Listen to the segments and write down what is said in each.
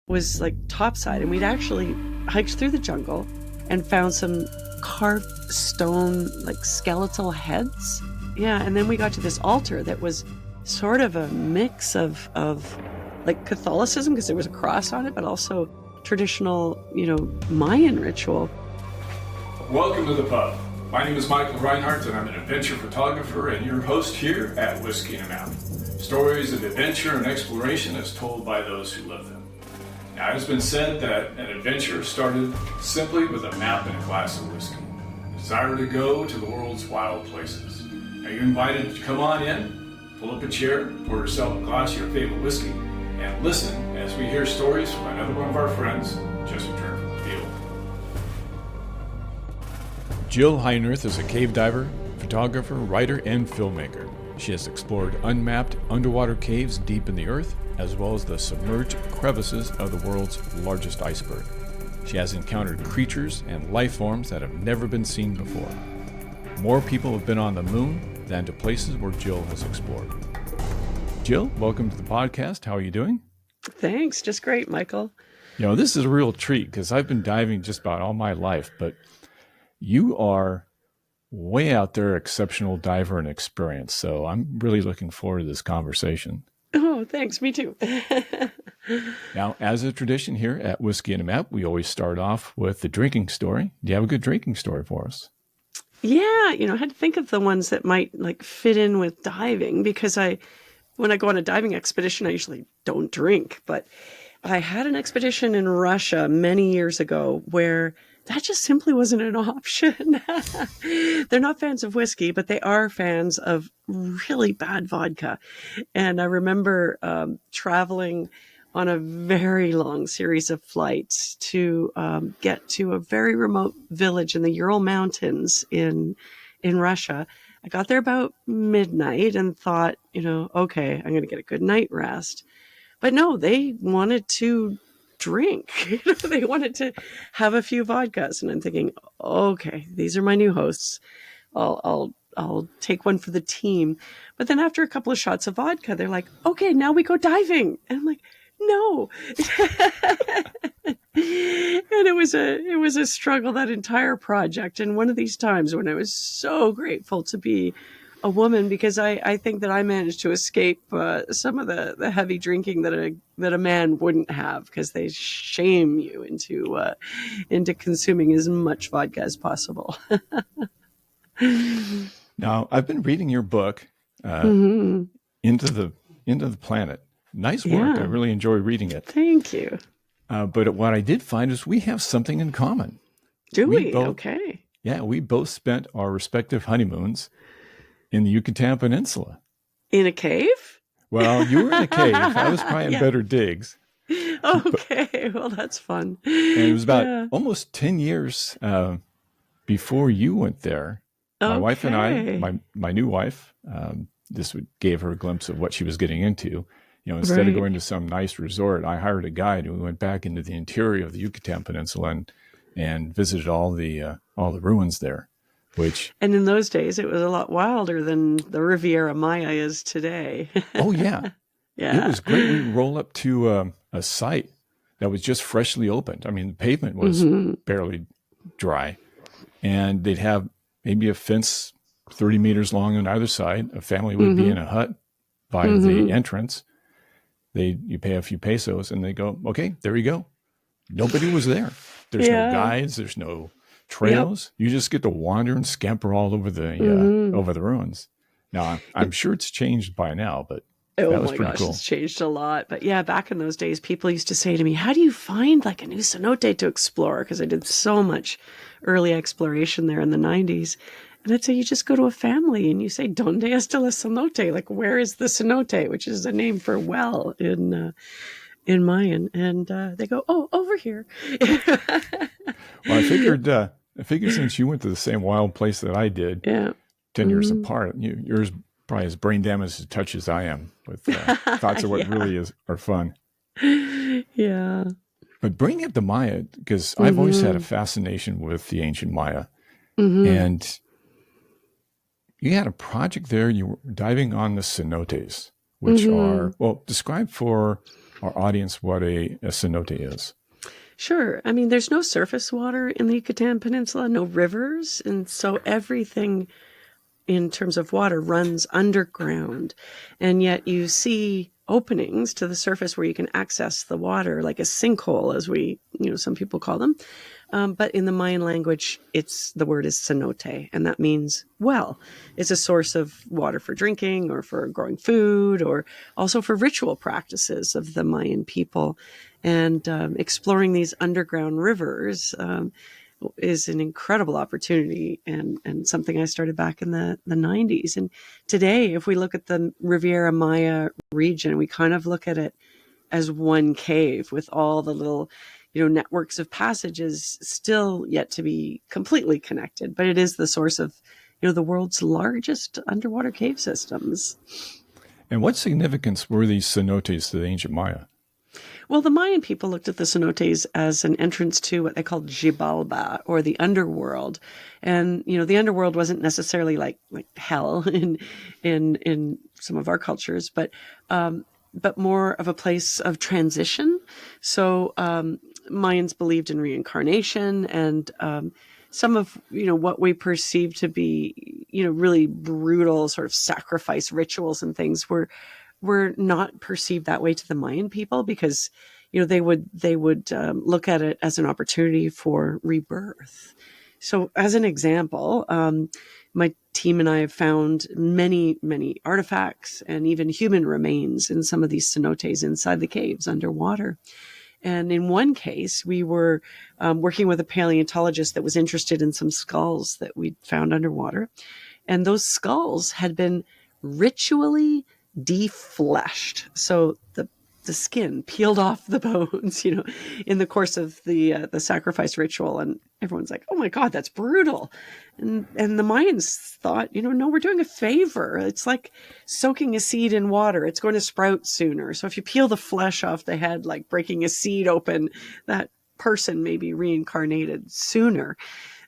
was like topside, and we'd actually hiked through the jungle and found some carved stone, like skeletal heads. Yeah, and then we got to this altar that was sort of a mix of like Catholicism, because there was a cross on it, but also traditional, Mayan ritual. Welcome to the pub. My name is Michael Reinhardt, and I'm an adventure photographer and your host here at Whiskey and a Map. Stories of adventure and exploration as told by those who live them. Now, it's been said that an adventure started simply with a map and a glass of whiskey. A desire to go to the world's wild places. Are you invited to come on in, pull up a chair, pour yourself a glass of your favorite whiskey, and listen as we hear stories from another one of our friends just returned from the field. Jill Heinerth is a cave diver, photographer, writer, and filmmaker. She has explored unmapped underwater caves deep in the earth, as well as the submerged crevices of the world's largest iceberg. She has encountered creatures and life forms that have never been seen before. More people have been on the moon than to places where Jill has explored. Jill, welcome to the podcast. How are you doing? Thanks. Just great, Michael. This is a real treat because I've been diving just about all my life, but you are way out there, exceptional diver and experience. So I'm really looking forward to this conversation. Oh, thanks. Me too. Now, as a tradition here at Whiskey and a Map, we always start off with the drinking story. Do you have a good drinking story for us? Yeah, I had to think of the ones that might fit in with diving, because when I go on a diving expedition, I usually don't drink. But I had an expedition in Russia many years ago where that just simply wasn't an option. They're not fans of whiskey, but they are fans of really bad vodka. And I remember traveling on a very long series of flights to get to a very remote village in the Ural Mountains in Russia. I got there about midnight and thought, okay, I'm going to get a good night rest. But no, they wanted to drink. They wanted to have a few vodkas, and I'm thinking, okay, these are my new hosts. I'll take one for the team. But then after a couple of shots of vodka, they're like, okay, now we go diving. And I'm like, no. And it was a struggle, that entire project. And one of these times when I was so grateful to be a woman, because I think that I managed to escape some of the heavy drinking that a man wouldn't have, because they shame you into consuming as much vodka as possible. Now, I've been reading your book, Into the Planet. Nice work. Yeah. I really enjoy reading it. Thank you. But what I did find is we have something in common. Do we? Both, okay. Yeah, we both spent our respective honeymoons in the Yucatan Peninsula. In a cave? Well, you were in a cave. I was probably in better digs. Okay, well, that's fun. And it was about almost 10 years before you went there. My wife and I, my new wife, gave her a glimpse of what she was getting into. Instead of going to some nice resort, I hired a guide, and we went back into the interior of the Yucatan Peninsula and visited all the ruins there. And in those days, it was a lot wilder than the Riviera Maya is today. Oh, yeah. Yeah. It was great. We roll up to a site that was just freshly opened. I mean, the pavement was barely dry. And they'd have maybe a fence 30 meters long on either side. A family would be in a hut by the entrance. You pay a few pesos, and they go, okay, there you go. Nobody was there. There's no guides. There's no trails. Yep. You just get to wander and scamper all over the over the ruins. Now, I'm sure it's changed by now, but that was pretty cool. It's changed a lot. But yeah, back in those days, people used to say to me, how do you find a new cenote to explore? Because I did so much early exploration there in the 90s. And I'd say, you just go to a family and you say, ¿Dónde está la cenote? Where is the cenote? Which is a name for well in Mayan. And they go, oh, over here. Well, I figured since you went to the same wild place that I did, 10 years apart, yours probably as brain damaged as touch as I am with thoughts of what really are fun. Yeah. But bring up the Maya, because I've always had a fascination with the ancient Maya. And you had a project there. You were diving on the cenotes, which are, describe for our audience what a cenote is? Sure. I mean, there's no surface water in the Yucatan Peninsula, no rivers. And so everything in terms of water runs underground. And yet you see openings to the surface where you can access the water, like a sinkhole, as some people call them. But in the Mayan language, the word is cenote, and that means well. It's a source of water for drinking or for growing food, or also for ritual practices of the Mayan people. And exploring these underground rivers is an incredible opportunity and something I started back in the 90s. And today, if we look at the Riviera Maya region, we kind of look at it as one cave with all the little networks of passages still yet to be completely connected, but it is the source of, the world's largest underwater cave systems. And what significance were these cenotes to the ancient Maya? Well, the Mayan people looked at the cenotes as an entrance to what they called Xibalba, or the underworld. And, the underworld wasn't necessarily like hell in some of our cultures, but more of a place of transition. So, Mayans believed in reincarnation, and some of what we perceive to be really brutal sort of sacrifice rituals and things were not perceived that way to the Mayan people, because they would look at it as an opportunity for rebirth. So, as an example, my team and I have found many artifacts and even human remains in some of these cenotes inside the caves underwater. And in one case, we were working with a paleontologist that was interested in some skulls that we'd found underwater. And those skulls had been ritually defleshed. So the skin peeled off the bones, in the course of the sacrifice ritual. And everyone's like, oh my God, that's brutal. And the Mayans thought, no, we're doing a favor. It's like soaking a seed in water. It's going to sprout sooner. So if you peel the flesh off the head, like breaking a seed open, that person may be reincarnated sooner.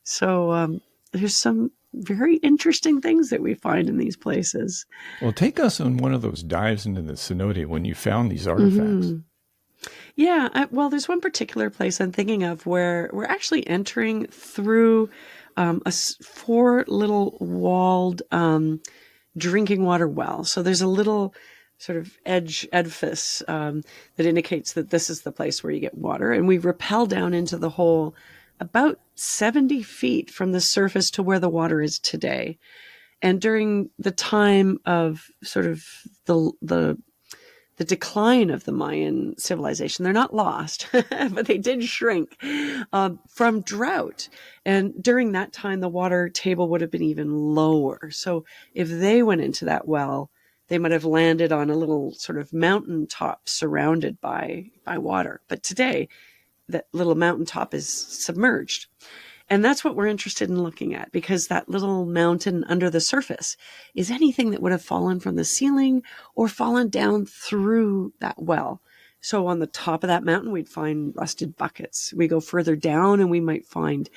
So there's some very interesting things that we find in these places. Well, take us on one of those dives into the cenote when you found these artifacts. Mm-hmm. Yeah, well, there's one particular place I'm thinking of where we're actually entering through four little walled drinking water well. So there's a little sort of edifice that indicates that this is the place where you get water. And we rappel down into the hole about 70 feet from the surface to where the water is today. And during the time of sort of the decline of the Mayan civilization, they're not lost, but they did shrink from drought. And during that time, the water table would have been even lower. So if they went into that well, they might have landed on a little sort of mountaintop surrounded by water. But today, that little mountaintop is submerged. And that's what we're interested in looking at, because that little mountain under the surface is anything that would have fallen from the ceiling or fallen down through that well. So on the top of that mountain, we'd find rusted buckets. We go further down and we might find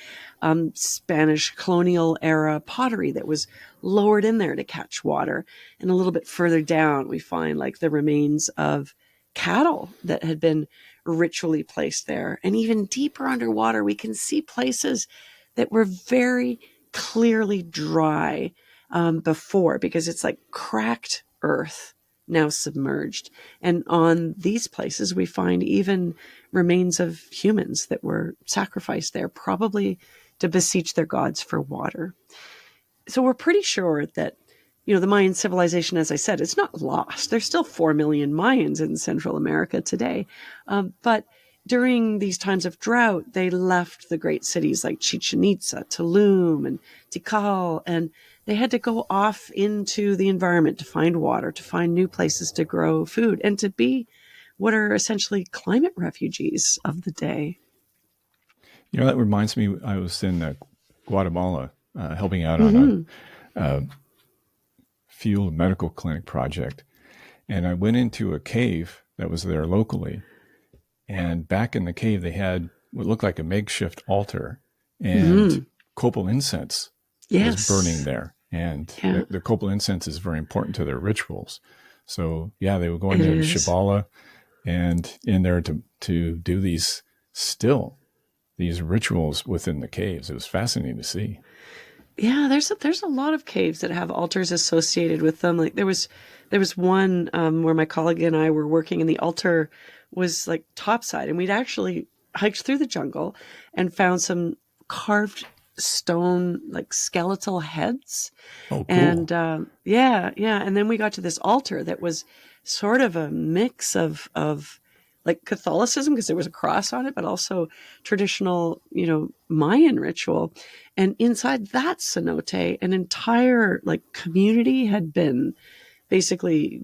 Spanish colonial era pottery that was lowered in there to catch water. And a little bit further down, we find like the remains of cattle that had been ritually placed there. And even deeper underwater, we can see places that were very clearly dry before, because it's like cracked earth now submerged. And on these places, we find even remains of humans that were sacrificed there, probably to beseech their gods for water. So we're pretty sure that the Mayan civilization, as I said, it's not lost. There's still 4 million Mayans in Central America today. But during these times of drought, they left the great cities like Chichen Itza, Tulum, and Tikal, and they had to go off into the environment to find water, to find new places to grow food, and to be what are essentially climate refugees of the day. That reminds me, I was in Guatemala helping out on a field medical clinic project. And I went into a cave that was there locally. And back in the cave, they had what looked like a makeshift altar, and copal incense was burning there. And the copal incense is very important to their rituals. So, yeah, they would go in there to Shibboleth, and in there to do these rituals within the caves. It was fascinating to see. Yeah, there's a lot of caves that have altars associated with them. Like there was one where my colleague and I were working, and the altar was like topside, and we'd actually hiked through the jungle and found some carved stone like skeletal heads. Oh, cool. And yeah, and then we got to this altar that was sort of a mix of like Catholicism, because there was a cross on it, but also traditional, Mayan ritual. And inside that cenote, an entire like community had been basically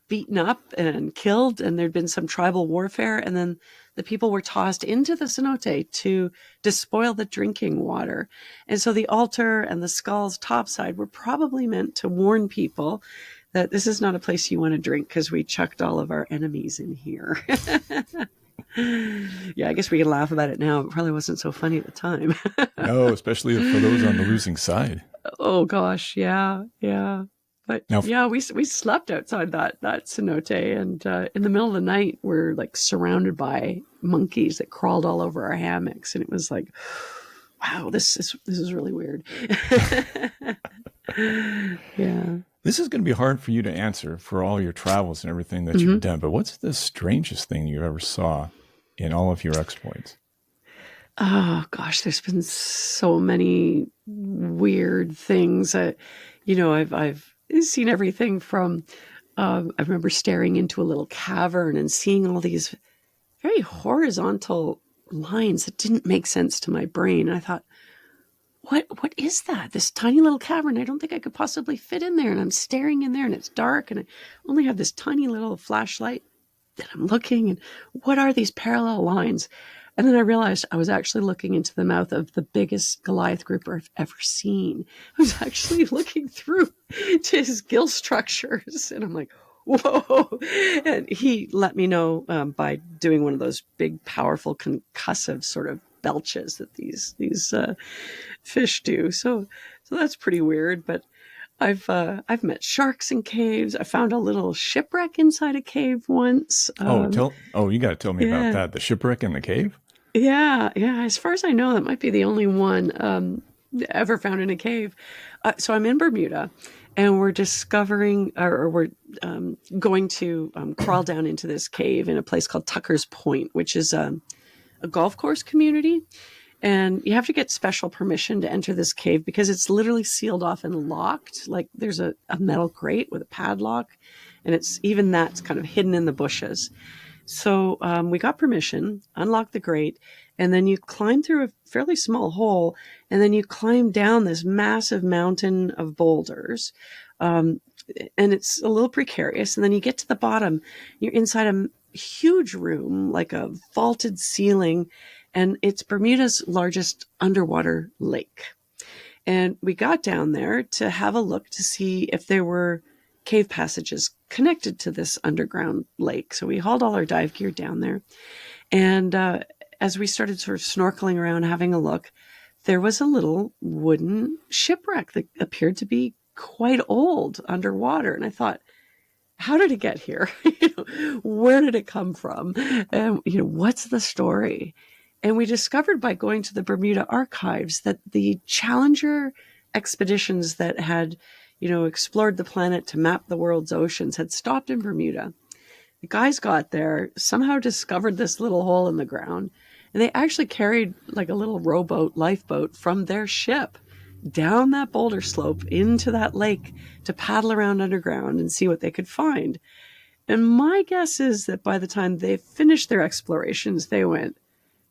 beaten up and killed, and there'd been some tribal warfare, and then the people were tossed into the cenote to despoil the drinking water. And so the altar and the skulls topside were probably meant to warn people that this is not a place you want to drink, because we chucked all of our enemies in here. Yeah, I guess we can laugh about it now. It probably wasn't so funny at the time. No, especially for those on the losing side. Oh gosh, yeah. But now, yeah, we slept outside that cenote, and in the middle of the night, we're like surrounded by monkeys that crawled all over our hammocks, and it was like, wow, this is really weird. Yeah. This is going to be hard for you to answer for all your travels and everything that you've done, but what's the strangest thing you ever saw in all of your exploits? Oh gosh, there's been so many weird things. I've seen everything from, I remember staring into a little cavern and seeing all these very horizontal lines that didn't make sense to my brain. And I thought, what is that? This tiny little cavern. I don't think I could possibly fit in there. And I'm staring in there, and it's dark, and I only have this tiny little flashlight that I'm looking, and what are these parallel lines? And then I realized I was actually looking into the mouth of the biggest Goliath grouper I've ever seen. I was actually looking through to his gill structures, and I'm like, whoa. And he let me know by doing one of those big, powerful, concussive sort of belches that these fish do. So that's pretty weird. But I've met sharks in caves. I found a little shipwreck inside a cave once. You got to tell me about that. The shipwreck in the cave? Yeah. As far as I know, that might be the only one ever found in a cave. So I'm in Bermuda, and we're discovering, or we're going to crawl down into this cave in a place called Tucker's Point, which is a golf course community. And you have to get special permission to enter this cave because it's literally sealed off and locked. Like there's a metal grate with a padlock, and that's kind of hidden in the bushes. So we got permission, unlocked the grate, and then you climb through a fairly small hole, and then you climb down this massive mountain of boulders. And it's a little precarious. And then you get to the bottom, you're inside a huge room, like a vaulted ceiling, and it's Bermuda's largest underwater lake. And we got down there to have a look to see if there were cave passages connected to this underground lake. So we hauled all our dive gear down there. And as we started sort of snorkeling around, having a look, there was a little wooden shipwreck that appeared to be quite old underwater. And I thought, how did it get here? Where did it come from? And, what's the story? And we discovered by going to the Bermuda archives that the Challenger expeditions that had, explored the planet to map the world's oceans had stopped in Bermuda. The guys got there, somehow discovered this little hole in the ground, and they actually carried like a little rowboat, lifeboat from their ship down that boulder slope into that lake to paddle around underground and see what they could find. And my guess is that by the time they finished their explorations, they went,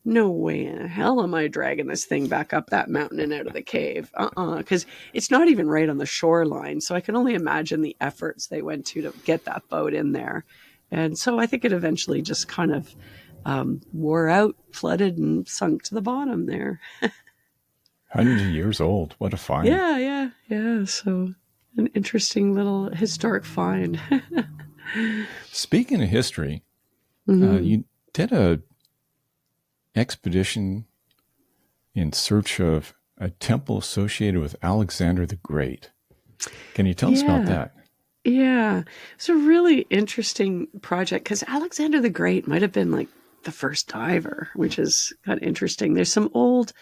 no way in hell am I dragging this thing back up that mountain and out of the cave. Because it's not even right on the shoreline. So I can only imagine the efforts they went to get that boat in there. And so I think it eventually just kind of wore out, flooded, and sunk to the bottom there. Hundreds of years old. What a find. Yeah. So an interesting little historic find. Speaking of history, you did a expedition in search of a temple associated with Alexander the Great. Can you tell us about that? Yeah. It's a really interesting project because Alexander the Great might have been like the first diver, which is kind of interesting. There's some old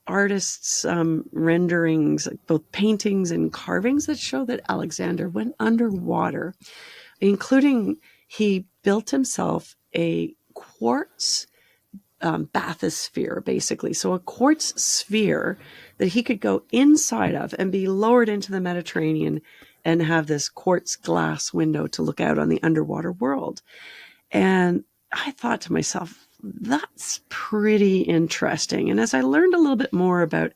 artists' renderings, like both paintings and carvings, that show that Alexander went underwater, including he built himself a quartz bathysphere, basically. So a quartz sphere that he could go inside of and be lowered into the Mediterranean and have this quartz glass window to look out on the underwater world. And I thought to myself, that's pretty interesting. And as I learned a little bit more about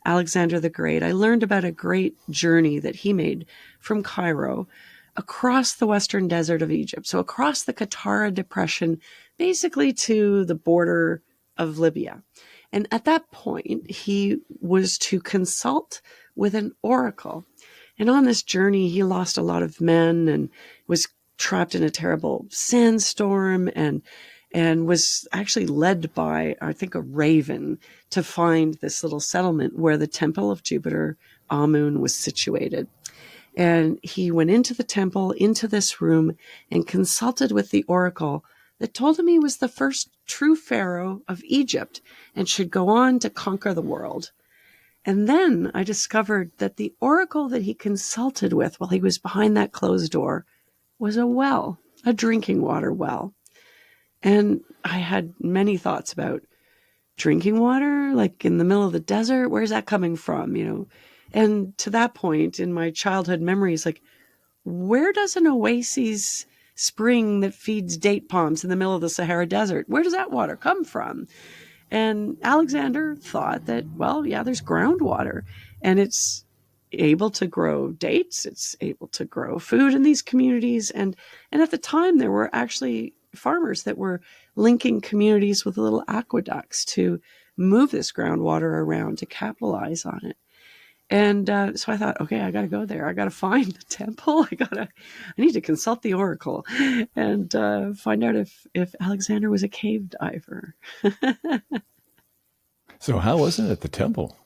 Alexander the Great, I learned about a great journey that he made from Cairo across the western desert of Egypt. So across the Qattara Depression, basically to the border of Libya. And at that point, he was to consult with an oracle. And on this journey, he lost a lot of men and was trapped in a terrible sandstorm and was actually led by, I think, a raven to find this little settlement where the temple of Jupiter Amun was situated. And he went into the temple, into this room, and consulted with the oracle that told him he was the first true pharaoh of Egypt and should go on to conquer the world. And then I discovered that the oracle that he consulted with while he was behind that closed door was a well, a drinking water well. And I had many thoughts about drinking water, like in the middle of the desert. Where's that coming from, And to that point in my childhood memories, like, where does an oasis spring that feeds date palms in the middle of the Sahara Desert, where does that water come from? And Alexander thought that, well, yeah, there's groundwater and it's able to grow dates. It's able to grow food in these communities. And at the time, there were actually farmers that were linking communities with little aqueducts to move this groundwater around to capitalize on it. And so I thought, okay, I got to go there. I got to find the temple. I need to consult the oracle and find out if Alexander was a cave diver. So how was it at the temple?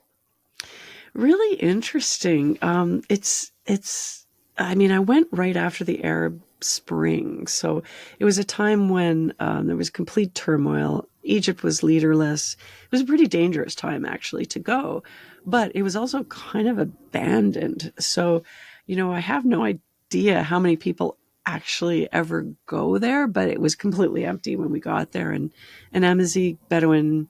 Really interesting. I went right after the Arab Spring. So it was a time when there was complete turmoil. Egypt was leaderless. It was a pretty dangerous time, actually, to go. But it was also kind of abandoned. So, I have no idea how many people actually ever go there, but it was completely empty when we got there. And an Amazigh Bedouin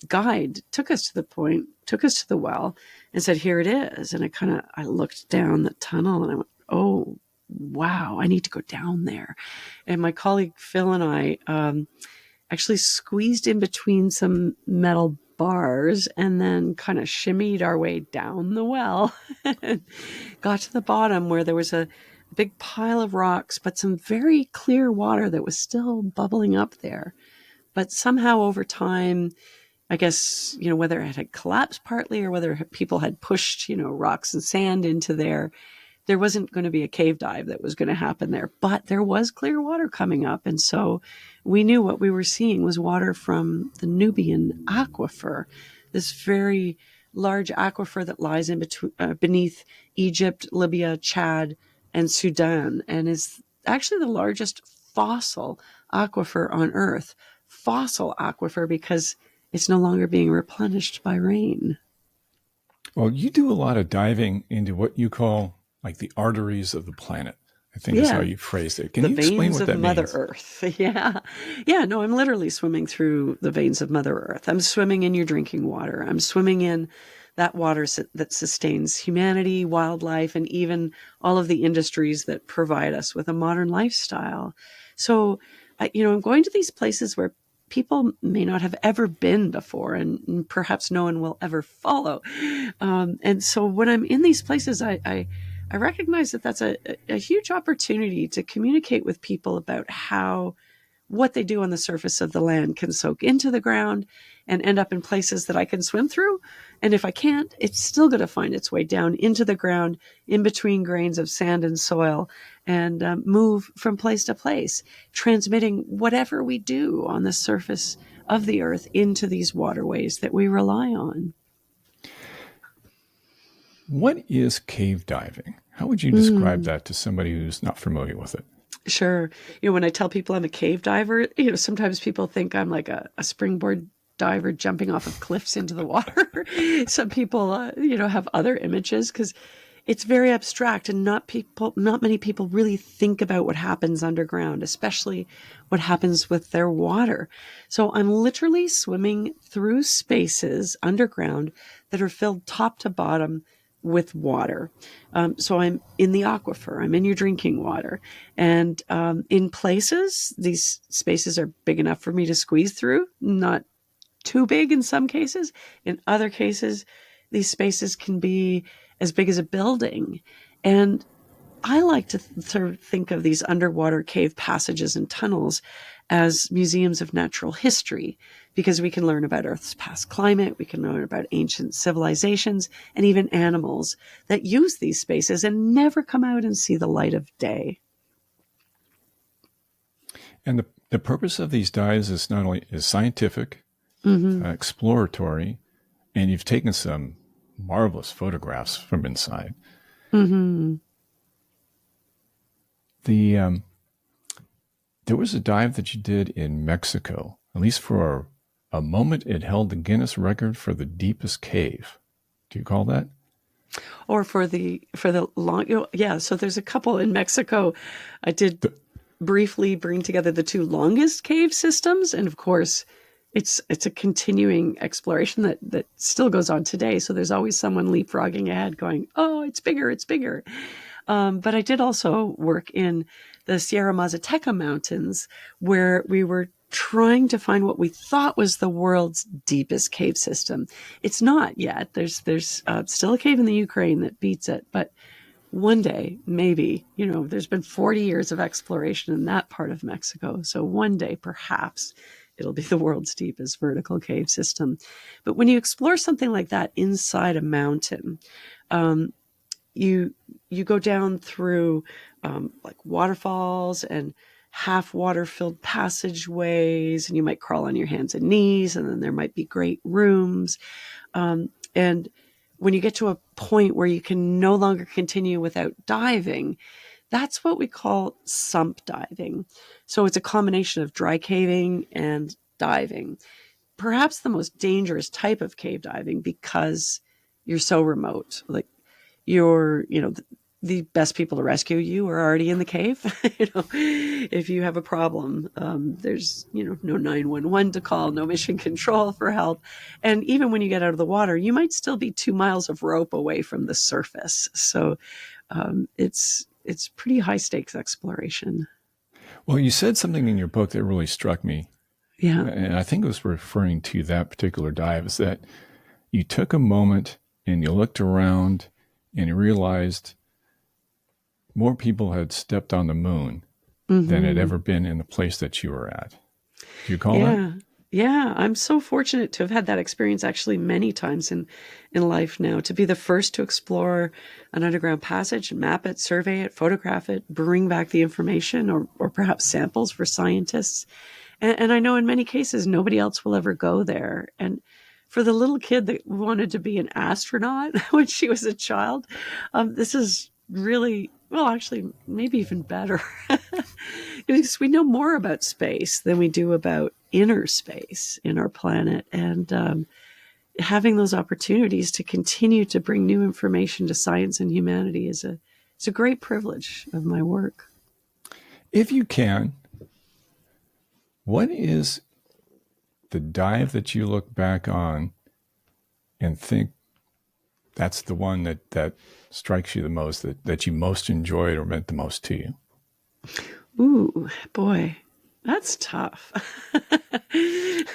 guide took us to the well and said, here it is. And I looked down the tunnel and I went, oh, wow, I need to go down there. And my colleague Phil and I actually squeezed in between some metal bars and then kind of shimmied our way down the well and got to the bottom where there was a big pile of rocks, but some very clear water that was still bubbling up there. But somehow over time, I guess, whether it had collapsed partly or whether people had pushed, rocks and sand into there wasn't going to be a cave dive that was going to happen there, but there was clear water coming up. And so we knew what we were seeing was water from the Nubian aquifer, this very large aquifer that lies in between, beneath Egypt, Libya, Chad, and Sudan, and is actually the largest fossil aquifer on Earth. Fossil aquifer because it's no longer being replenished by rain. Well, you do a lot of diving into what you call like the arteries of the planet, I think is how you phrased it. Can you explain what that means? The veins of Mother Earth. Yeah. Yeah, no, I'm literally swimming through the veins of Mother Earth. I'm swimming in your drinking water. I'm swimming in that water that sustains humanity, wildlife, and even all of the industries that provide us with a modern lifestyle. So, I'm going to these places where people may not have ever been before, and perhaps no one will ever follow. And so when I'm in these places, I recognize that that's a huge opportunity to communicate with people about how what they do on the surface of the land can soak into the ground and end up in places that I can swim through. And if I can't, it's still going to find its way down into the ground in between grains of sand and soil and move from place to place, transmitting whatever we do on the surface of the earth into these waterways that we rely on. What is cave diving? How would you describe that to somebody who's not familiar with it? Sure. When I tell people I'm a cave diver, sometimes people think I'm like a springboard diver jumping off of cliffs into the water. Some people, have other images because it's very abstract, and not many people really think about what happens underground, especially what happens with their water. So I'm literally swimming through spaces underground that are filled top to bottom with water. So I'm in the aquifer, I'm in your drinking water. And in places, these spaces are big enough for me to squeeze through, not too big in some cases. In other cases, these spaces can be as big as a building. And I like to sort of think of these underwater cave passages and tunnels as museums of natural history, because we can learn about Earth's past climate, we can learn about ancient civilizations, and even animals that use these spaces and never come out and see the light of day. And the purpose of these dives is not only is scientific, exploratory, and you've taken some marvelous photographs from inside. Mm-hmm. There was a dive that you did in Mexico. At least for a moment, it held the Guinness record for the deepest cave. Do you call that? Or for the long, yeah. So there's a couple in Mexico. I did briefly bring together the two longest cave systems, and of course, it's a continuing exploration that still goes on today. So there's always someone leapfrogging ahead, going, "Oh, it's bigger, it's bigger." But I did also work in the Sierra Mazateca Mountains, where we were trying to find what we thought was the world's deepest cave system. It's not yet. There's still a cave in the Ukraine that beats it, but one day, maybe, there's been 40 years of exploration in that part of Mexico. So one day, perhaps, it'll be the world's deepest vertical cave system. But when you explore something like that inside a mountain, you go down through like waterfalls and half water filled passageways, and you might crawl on your hands and knees, and then there might be great rooms. And when you get to a point where you can no longer continue without diving, that's what we call sump diving. So it's a combination of dry caving and diving. Perhaps the most dangerous type of cave diving, because you're so remote. Like, the best people to rescue you are already in the cave. If you have a problem, there's, no 911 to call, no mission control for help. And even when you get out of the water, you might still be 2 miles of rope away from the surface. So it's pretty high stakes exploration. Well, you said something in your book that really struck me. Yeah. And I think it was referring to that particular dive, is that you took a moment and you looked around and you realized more people had stepped on the moon than had ever been in the place that you were at. Do you call that? Yeah. I'm so fortunate to have had that experience actually many times in life now, to be the first to explore an underground passage, map it, survey it, photograph it, bring back the information or perhaps samples for scientists. And I know in many cases, nobody else will ever go there. And for the little kid that wanted to be an astronaut when she was a child, this is really, well, actually, maybe even better. Because we know more about space than we do about inner space in our planet. And having those opportunities to continue to bring new information to science and humanity is a great privilege of my work. If you can, what is the dive that you look back on and think that's the one that strikes you the most, that you most enjoyed or meant the most to you? Ooh, boy, that's tough.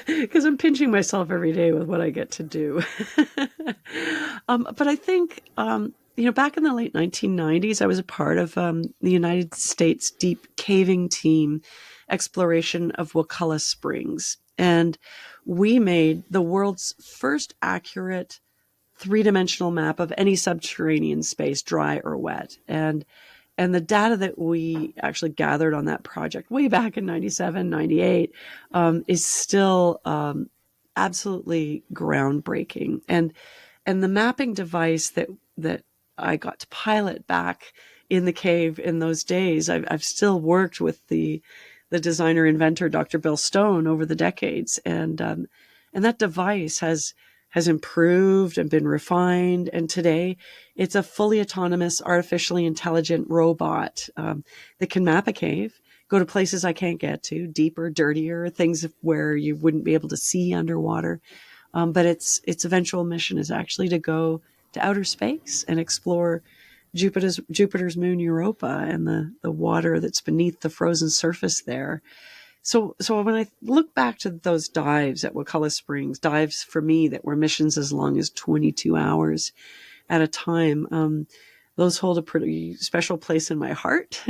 Because I'm pinching myself every day with what I get to do. But I think, back in the late 1990s, I was a part of the United States deep caving team exploration of Wakulla Springs. And we made the world's first accurate three-dimensional map of any subterranean space, dry or wet. And the data that we actually gathered on that project way back in 97, 98 is still absolutely groundbreaking. And the mapping device that I got to pilot back in the cave in those days. I've still worked with the designer inventor, Dr. Bill Stone, over the decades. And that device has improved and been refined. And today it's a fully autonomous, artificially intelligent robot that can map a cave, go to places I can't get to, deeper, dirtier, things where you wouldn't be able to see underwater. But its eventual mission is actually to go to outer space and explore Jupiter's moon Europa and the water that's beneath the frozen surface there. So when I look back to those dives at Wakulla Springs, dives for me that were missions as long as 22 hours at a time, those hold a pretty special place in my heart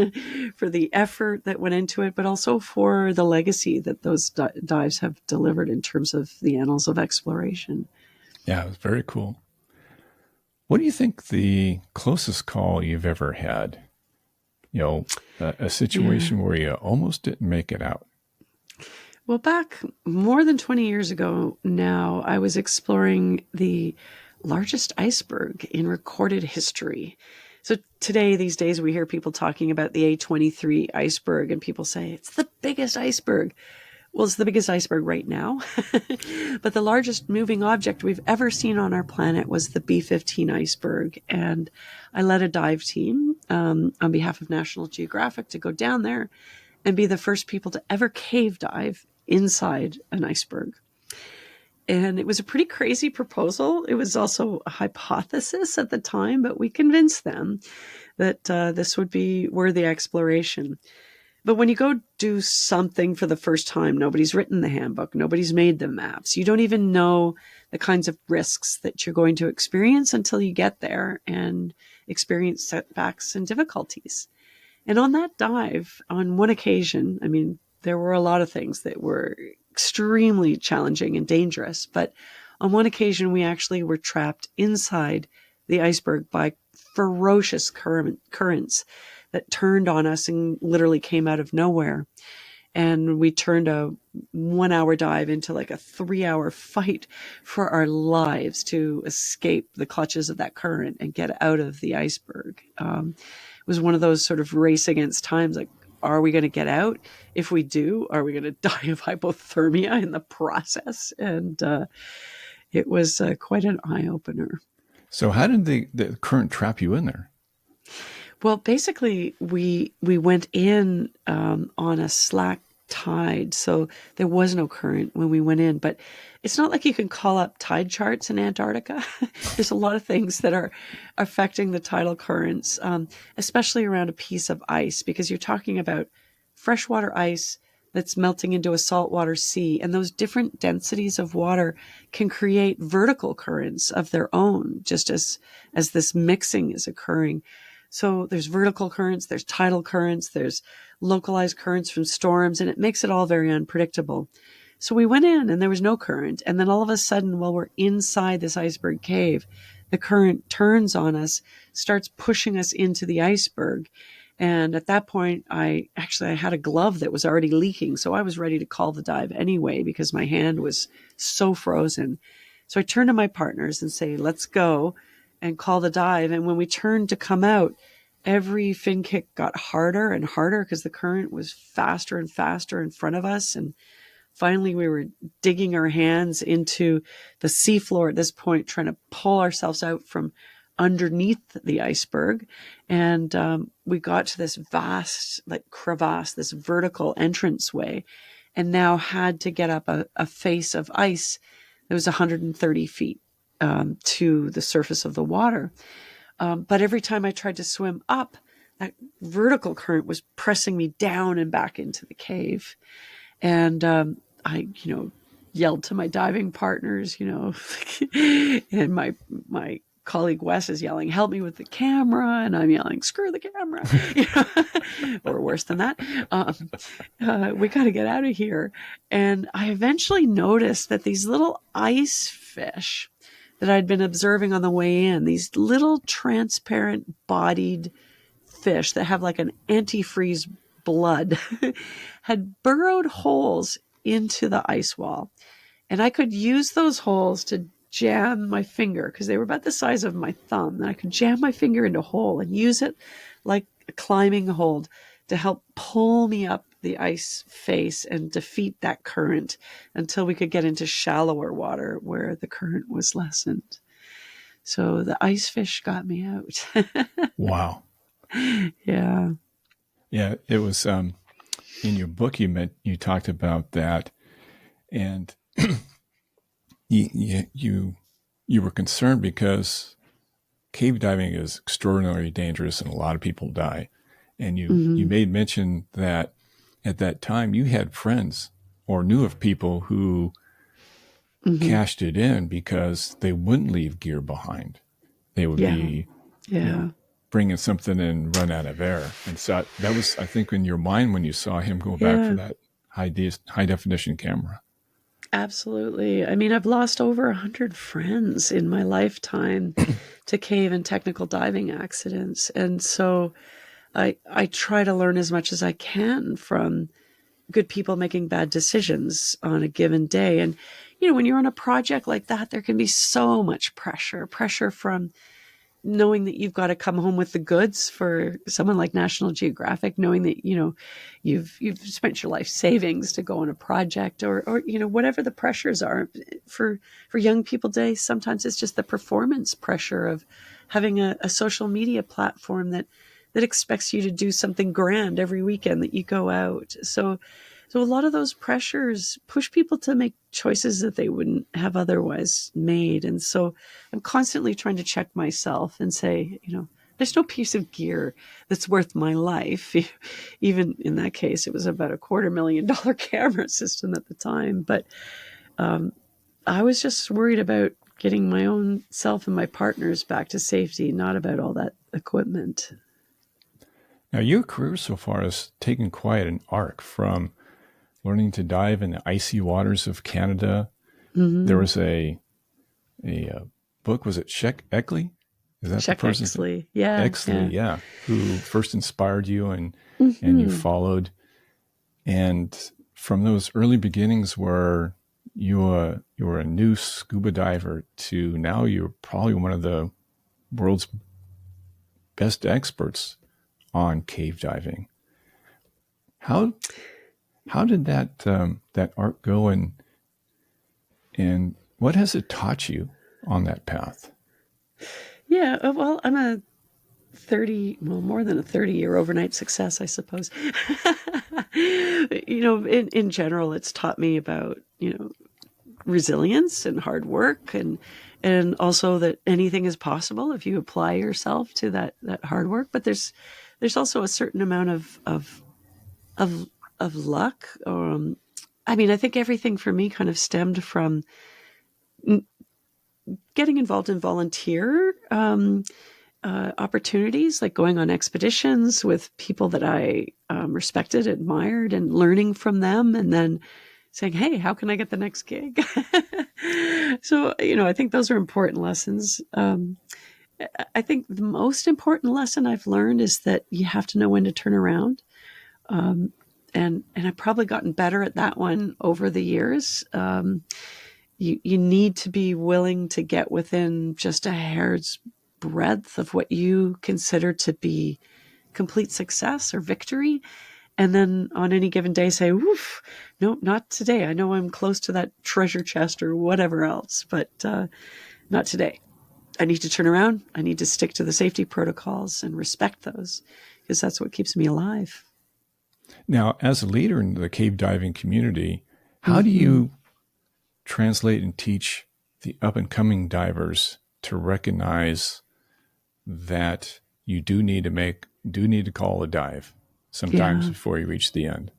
for the effort that went into it, but also for the legacy that those dives have delivered in terms of the annals of exploration. Yeah, it was very cool. What do you think the closest call you've ever had? You know, a situation where you almost didn't make it out. Well, back more than 20 years ago now, I was exploring the largest iceberg in recorded history. So today, these days, we hear people talking about the A23 iceberg, and people say it's the biggest iceberg. Well, it's the biggest iceberg right now. But the largest moving object we've ever seen on our planet was the B-15 iceberg. And I led a dive team on behalf of National Geographic to go down there and be the first people to ever cave dive inside an iceberg. And it was a pretty crazy proposal. It was also a hypothesis at the time, but we convinced them that this would be worthy exploration. But when you go do something for the first time, nobody's written the handbook, nobody's made the maps. You don't even know the kinds of risks that you're going to experience until you get there and experience setbacks and difficulties. And on that dive, on one occasion, I mean, there were a lot of things that were extremely challenging and dangerous. But on one occasion, we actually were trapped inside the iceberg by ferocious currents that turned on us and literally came out of nowhere. And we turned a 1 hour dive into like a 3 hour fight for our lives to escape the clutches of that current and get out of the iceberg. It was one of those sort of race against times, like, are we going to get out? If we do, are we going to die of hypothermia in the process? And it was quite an eye-opener. So how did the current trap you in there? Well, basically, we went in on a slack tide, so there was no current when we went in. But it's not like you can call up tide charts in Antarctica. There's a lot of things that are affecting the tidal currents, especially around a piece of ice, because you're talking about freshwater ice that's melting into a saltwater sea. And those different densities of water can create vertical currents of their own, just as this mixing is occurring. So there's vertical currents, there's tidal currents, there's localized currents from storms, and it makes it all very unpredictable. So we went in and there was no current. And then all of a sudden, while we're inside this iceberg cave, the current turns on us, starts pushing us into the iceberg. And at that point, I had a glove that was already leaking. So I was ready to call the dive anyway, because my hand was so frozen. So I turned to my partners and say, let's go and call the dive. And when we turned to come out, every fin kick got harder and harder because the current was faster and faster in front of us. And finally, we were digging our hands into the seafloor at this point, trying to pull ourselves out from underneath the iceberg. And we got to this vast, like, crevasse, this vertical entranceway, and now had to get up a face of ice that was 130 feet to the surface of the water. But every time I tried to swim up, that vertical current was pressing me down and back into the cave. And I, yelled to my diving partners, and my colleague Wes is yelling, help me with the camera. And I'm yelling, screw the camera, or worse than that. We got to get out of here. And I eventually noticed that these little ice fish that I'd been observing on the way in, these little transparent bodied fish that have like an antifreeze blood, had burrowed holes into the ice wall. And I could use those holes to jam my finger, because they were about the size of my thumb, and I could jam my finger into a hole and use it like a climbing hold to help pull me up the ice face and defeat that current until we could get into shallower water where the current was lessened. So the ice fish got me out. Wow. Yeah. Yeah, it was in your book you talked about that, and you were concerned because cave diving is extraordinarily dangerous and a lot of people die. And you made mention that at that time you had friends or knew of people who cashed it in because they wouldn't leave gear behind. They would be bringing something and run out of air. And so that was, I think, in your mind when you saw him go back for that high definition camera. Absolutely. I mean, I've lost over 100 friends in my lifetime to cave and technical diving accidents. And so I try to learn as much as I can from good people making bad decisions on a given day. And, when you're on a project like that, there can be so much pressure from knowing that you've got to come home with the goods for someone like National Geographic, knowing that, you've spent your life savings to go on a project or whatever the pressures are for young people today. Sometimes it's just the performance pressure of having a social media platform that expects you to do something grand every weekend that you go out. So a lot of those pressures push people to make choices that they wouldn't have otherwise made. And so I'm constantly trying to check myself and say, there's no piece of gear that's worth my life. Even in that case, it was about $250,000 camera system at the time. But I was just worried about getting my own self and my partners back to safety, not about all that equipment. Now, your career so far has taken quite an arc from learning to dive in the icy waters of Canada. There was a book, was it Czech Eckley? Is that Czech the person? Exley. Yeah. Exley, yeah. Who first inspired you and you followed. And from those early beginnings where you were a new scuba diver to now you're probably one of the world's best experts on cave diving. How did that arc go, and what has it taught you on that path? Yeah, well, I'm more than a 30-year overnight success, I suppose. In general, it's taught me about, resilience and hard work and also that anything is possible if you apply yourself to that hard work. But there's also a certain amount of luck. I think everything for me kind of stemmed from getting involved in volunteer opportunities, like going on expeditions with people that I respected, admired, and learning from them, and then saying, hey, how can I get the next gig? So, I think those are important lessons. I think the most important lesson I've learned is that you have to know when to turn around. And I've probably gotten better at that one over the years. You need to be willing to get within just a hair's breadth of what you consider to be complete success or victory. And then on any given day say, woof, no, not today. I know I'm close to that treasure chest or whatever else, but not today. I need to turn around. I need to stick to the safety protocols and respect those, because that's what keeps me alive. Now, as a leader in the cave diving community, how do you translate and teach the up-and-coming divers to recognize that you do need to call a dive sometimes before you reach the end?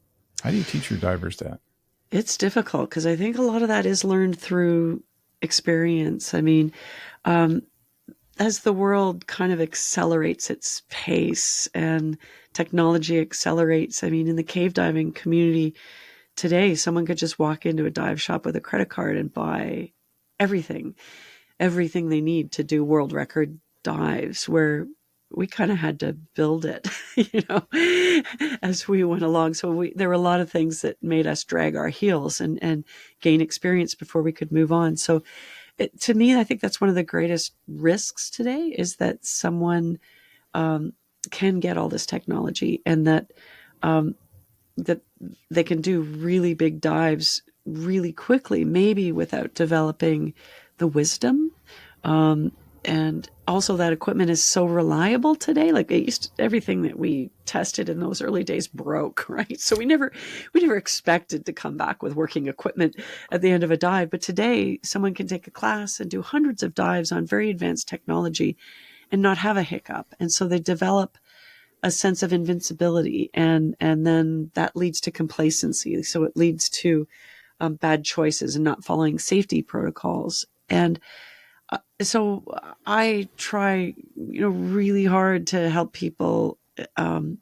How do you teach your divers that? It's difficult because I think a lot of that is learned through experience. I mean, as the world kind of accelerates its pace and technology accelerates, in the cave diving community today, someone could just walk into a dive shop with a credit card and buy everything they need to do world record dives, where we kind of had to build it, as we went along. So there were a lot of things that made us drag our heels and gain experience before we could move on. So to me, I think that's one of the greatest risks today, is that someone can get all this technology, and that that they can do really big dives really quickly, maybe without developing the wisdom. And also that equipment is so reliable today. Like everything that we tested in those early days broke, right? So we never expected to come back with working equipment at the end of a dive. But today someone can take a class and do hundreds of dives on very advanced technology and not have a hiccup. And so they develop a sense of invincibility, and then that leads to complacency. So it leads to bad choices and not following safety protocols. And so I try, really hard to help people, learn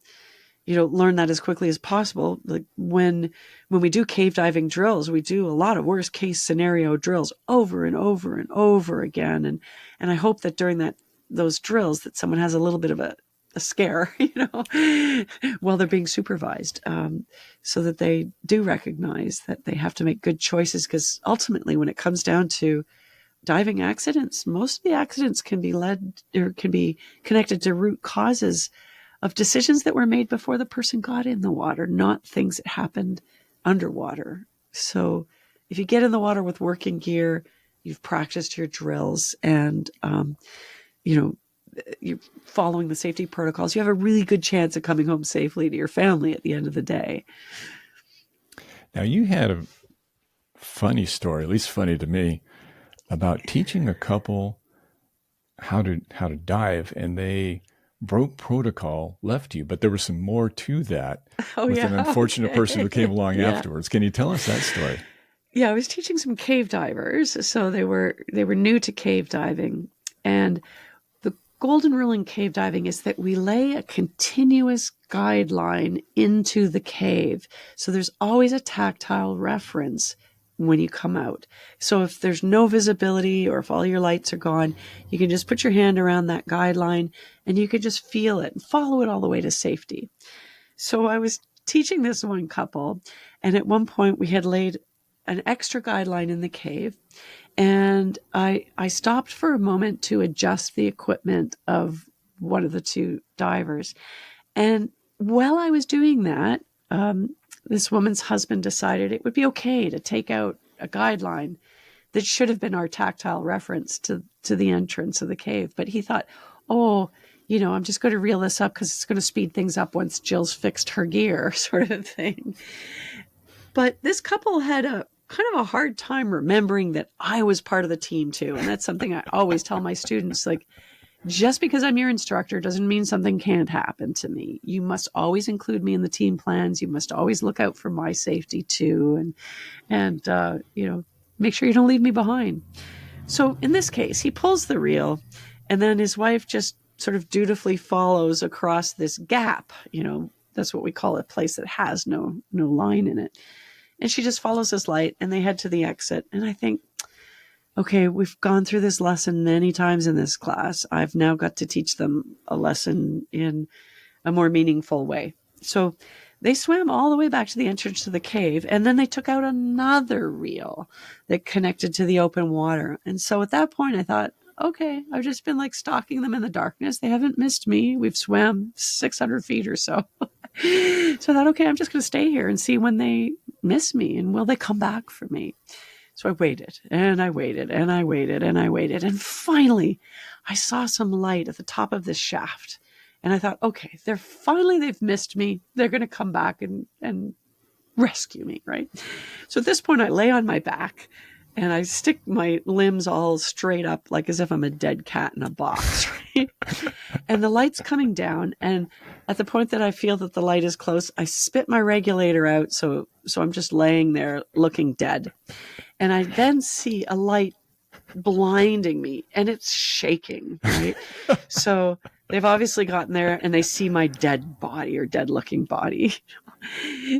that as quickly as possible. Like when we do cave diving drills, we do a lot of worst case scenario drills over and over and over again. And I hope that during those drills that someone has a little bit of a scare, while they're being supervised, so that they do recognize that they have to make good choices. Because ultimately, when it comes down to diving accidents, most of the accidents can be connected to root causes of decisions that were made before the person got in the water, not things that happened underwater. So if you get in the water with working gear, you've practiced your drills, and you're following the safety protocols, you have a really good chance of coming home safely to your family at the end of the day. Now, you had a funny story, at least funny to me, about teaching a couple how to dive, and they broke protocol, left you, but there was some more to that with an unfortunate person who came along afterwards. Can you tell us that story? Yeah, I was teaching some cave divers, so they were new to cave diving, and the golden rule in cave diving is that we lay a continuous guideline into the cave, so there's always a tactile reference when you come out. So if there's no visibility, or if all your lights are gone, you can just put your hand around that guideline and you can just feel it and follow it all the way to safety. So I was teaching this one couple, and at one point we had laid an extra guideline in the cave, and I stopped for a moment to adjust the equipment of one of the two divers. And while I was doing that, this woman's husband decided it would be okay to take out a guideline that should have been our tactile reference to the entrance of the cave. But he thought, I'm just going to reel this up because it's going to speed things up once Jill's fixed her gear, sort of thing. But this couple had a kind of a hard time remembering that I was part of the team too. And that's something I always tell my students, like, just because I'm your instructor doesn't mean something can't happen to me. You must always include me in the team plans. You must always look out for my safety too. And make sure you don't leave me behind. So in this case, he pulls the reel, and then his wife just sort of dutifully follows across this gap. That's what we call a place that has no line in it. And she just follows his light, and they head to the exit. And I think, okay, we've gone through this lesson many times in this class. I've now got to teach them a lesson in a more meaningful way. So they swam all the way back to the entrance to the cave, and then they took out another reel that connected to the open water. And so at that point, I thought, okay, I've just been like stalking them in the darkness. They haven't missed me. We've swam 600 feet or so. So I thought, okay, I'm just going to stay here and see when they miss me, and will they come back for me? So I waited, and I waited, and I waited, and I waited. And finally, I saw some light at the top of this shaft. And I thought, okay, they've missed me. They're going to come back and rescue me, right? So at this point, I lay on my back, and I stick my limbs all straight up, like as if I'm a dead cat in a box, right? And the light's coming down. And at the point that I feel that the light is close, I spit my regulator out. So I'm just laying there looking dead. And I then see a light blinding me, and it's shaking, right? So they've obviously gotten there, and they see my dead body, or dead looking body.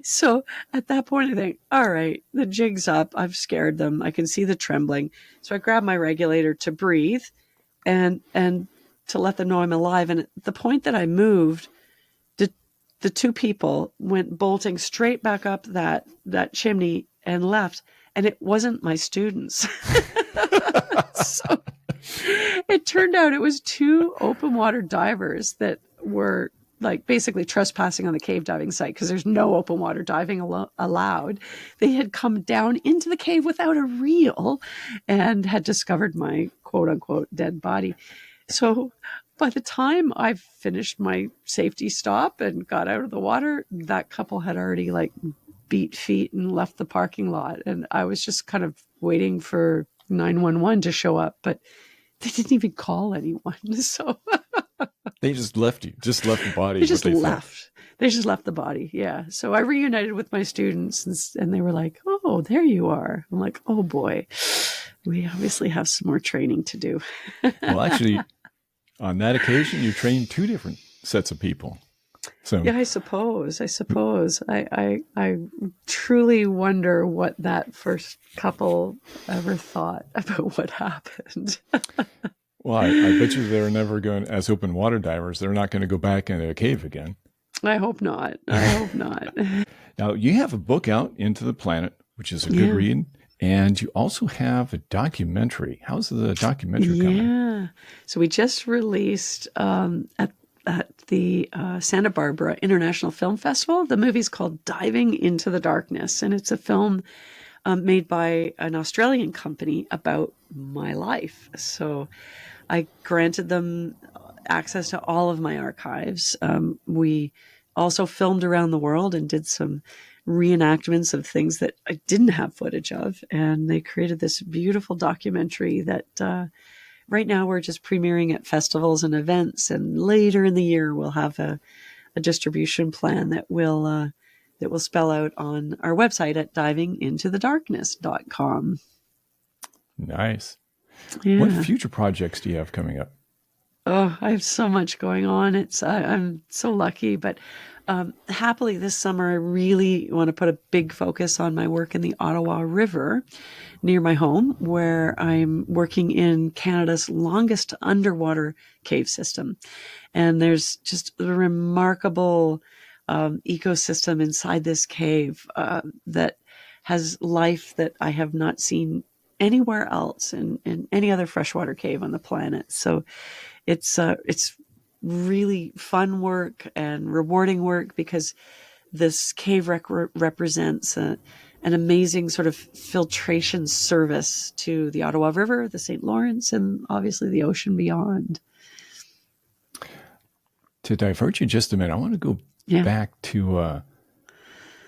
So at that point I think, all right, the jig's up. I've scared them. I can see the trembling. So I grab my regulator to breathe and to let them know I'm alive. And at the point that I moved, the two people went bolting straight back up that chimney and left. And it wasn't my students. So it turned out it was two open water divers that were like basically trespassing on the cave diving site because there's no open water diving allowed. They had come down into the cave without a reel and had discovered my quote unquote dead body. So by the time I finished my safety stop and got out of the water, that couple had already like beat feet and left the parking lot. And I was just kind of waiting for 911 to show up, but they didn't even call anyone. So they just left you, just left the body. They just left. They just left the body. Yeah. So I reunited with my students and they were like, oh, there you are. I'm like, oh boy, we obviously have some more training to do. Well, actually, on that occasion, you trained two different sets of people. So yeah, I suppose. I truly wonder what that first couple ever thought about what happened. Well, I bet you they're never going, as open water divers, they're not going to go back into a cave again. I hope not. I hope not. Now, you have a book out, Into the Planet, which is a good read. And you also have a documentary. How's the documentary coming? Yeah. So we just released at the Santa Barbara International Film Festival. The movie's called Diving into the Darkness. And it's a film made by an Australian company about my life. So I granted them access to all of my archives. We also filmed around the world and did some reenactments of things that I didn't have footage of. And they created this beautiful documentary that right now we're just premiering at festivals and events. And later in the year, we'll have a distribution plan that will spell out on our website at divingintothedarkness.com. Nice. Yeah. What future projects do you have coming up? Oh, I have so much going on. I'm so lucky, but happily this summer, I really want to put a big focus on my work in the Ottawa River near my home, where I'm working in Canada's longest underwater cave system. And there's just a remarkable ecosystem inside this cave that has life that I have not seen anywhere else in any other freshwater cave on the planet. So it's really fun work and rewarding work because this cave represents an amazing sort of filtration service to the Ottawa River, the St. Lawrence, and obviously the ocean beyond. To divert you just a minute, I want to go back to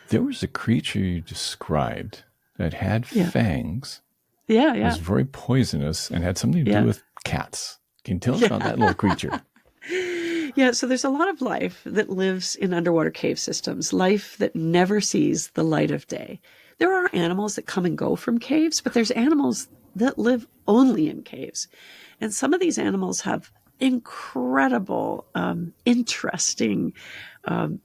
there was a creature you described that had fangs. Yeah. It was very poisonous and had something to do with cats. Can you tell us about that little creature? Yeah, so there's a lot of life that lives in underwater cave systems, life that never sees the light of day. There are animals that come and go from caves, but there's animals that live only in caves. And some of these animals have incredible, interesting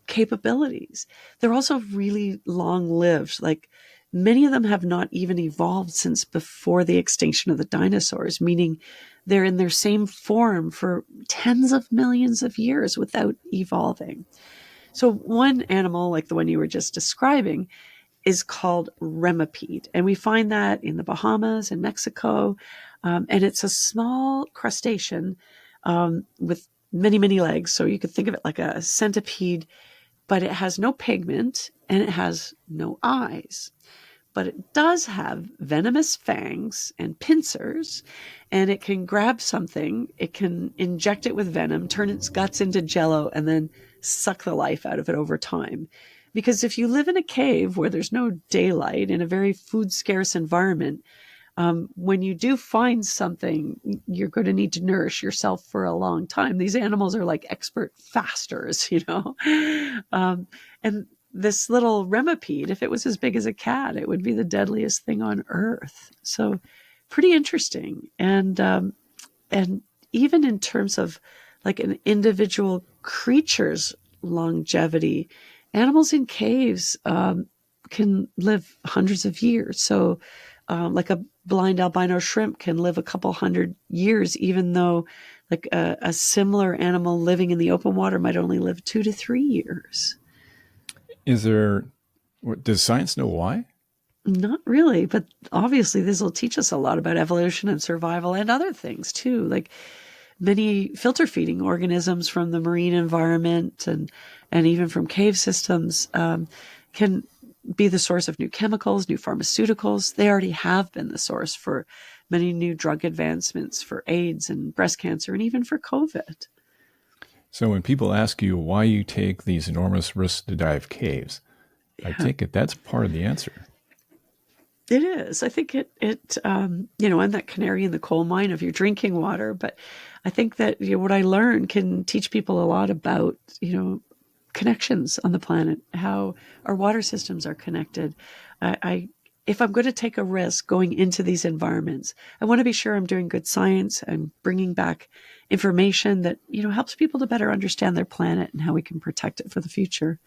capabilities. They're also really long-lived. Like many of them have not even evolved since before the extinction of the dinosaurs, meaning they're in their same form for tens of millions of years without evolving. So one animal, like the one you were just describing, is called remipede. And we find that in the Bahamas and Mexico. And it's a small crustacean with many, many legs. So you could think of it like a centipede, but it has no pigment and it has no eyes. But it does have venomous fangs and pincers, and it can grab something, it can inject it with venom, turn its guts into jello, and then suck the life out of it over time. Because if you live in a cave where there's no daylight in a very food-scarce environment, when you do find something, you're going to need to nourish yourself for a long time. These animals are like expert fasters, and this little remipede, if it was as big as a cat, it would be the deadliest thing on earth. So pretty interesting. And even in terms of like an individual creature's longevity, animals in caves can live hundreds of years. So like a blind albino shrimp can live a couple hundred years, even though like a similar animal living in the open water might only live 2 to 3 years. Does science know why? Not really, but obviously this will teach us a lot about evolution and survival and other things too. Like many filter feeding organisms from the marine environment and even from cave systems can be the source of new chemicals, new pharmaceuticals. They already have been the source for many new drug advancements for AIDS and breast cancer and even for COVID. So when people ask you why you take these enormous risks to dive caves, I take it that's part of the answer. It is. I think I'm that canary in the coal mine of your drinking water, but I think that what I learned can teach people a lot about, connections on the planet, how our water systems are connected. If I'm going to take a risk going into these environments, I want to be sure I'm doing good science and bringing back information that, helps people to better understand their planet and how we can protect it for the future.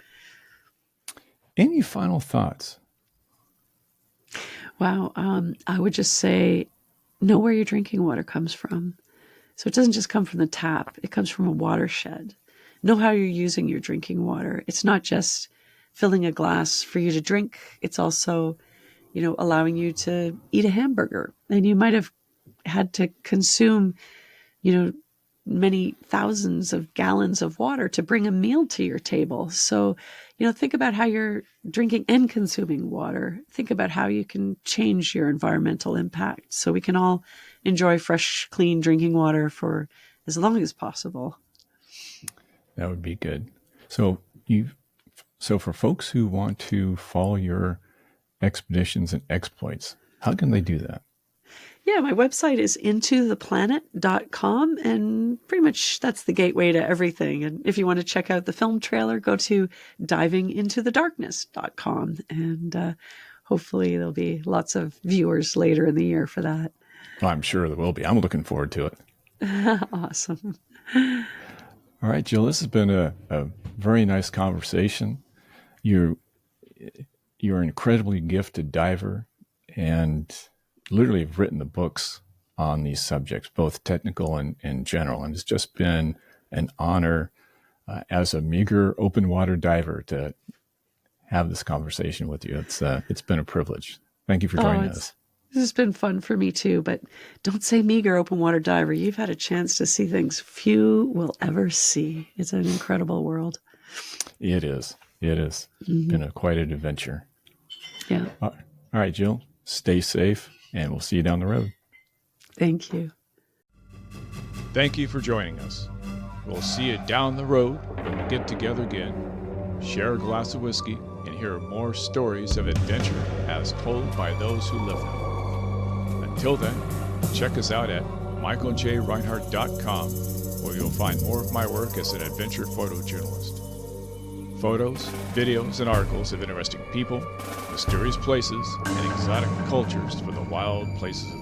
Any final thoughts? Wow. I would just say, know where your drinking water comes from. So it doesn't just come from the tap. It comes from a watershed. Know how you're using your drinking water. It's not just filling a glass for you to drink. It's also, allowing you to eat a hamburger. And you might have had to consume, many thousands of gallons of water to bring a meal to your table. So, think about how you're drinking and consuming water. Think about how you can change your environmental impact so we can all enjoy fresh, clean drinking water for as long as possible. That would be good. So for folks who want to follow your expeditions and exploits, how can they do that? Yeah, my website is intotheplanet.com, and pretty much that's the gateway to everything. And if you want to check out the film trailer, go to divingintothedarkness.com, and hopefully there'll be lots of viewers later in the year for that. Well, I'm sure there will be. I'm looking forward to it. Awesome. All right, Jill, this has been a very nice conversation. You're an incredibly gifted diver and literally have written the books on these subjects, both technical and general. And it's just been an honor as a meager open water diver to have this conversation with you. It's been a privilege. Thank you for joining us. This has been fun for me too, but don't say meager open water diver. You've had a chance to see things few will ever see. It's an incredible world. It is. Mm-hmm. Been quite an adventure. Yeah. All right, Jill, stay safe, and we'll see you down the road. Thank you. Thank you for joining us. We'll see you down the road when we get together again, share a glass of whiskey, and hear more stories of adventure as told by those who live them. Until then, check us out at michaeljreinhardt.com, where you'll find more of my work as an adventure photojournalist. Photos, videos, and articles of interesting people, mysterious places, and exotic cultures for the wild places of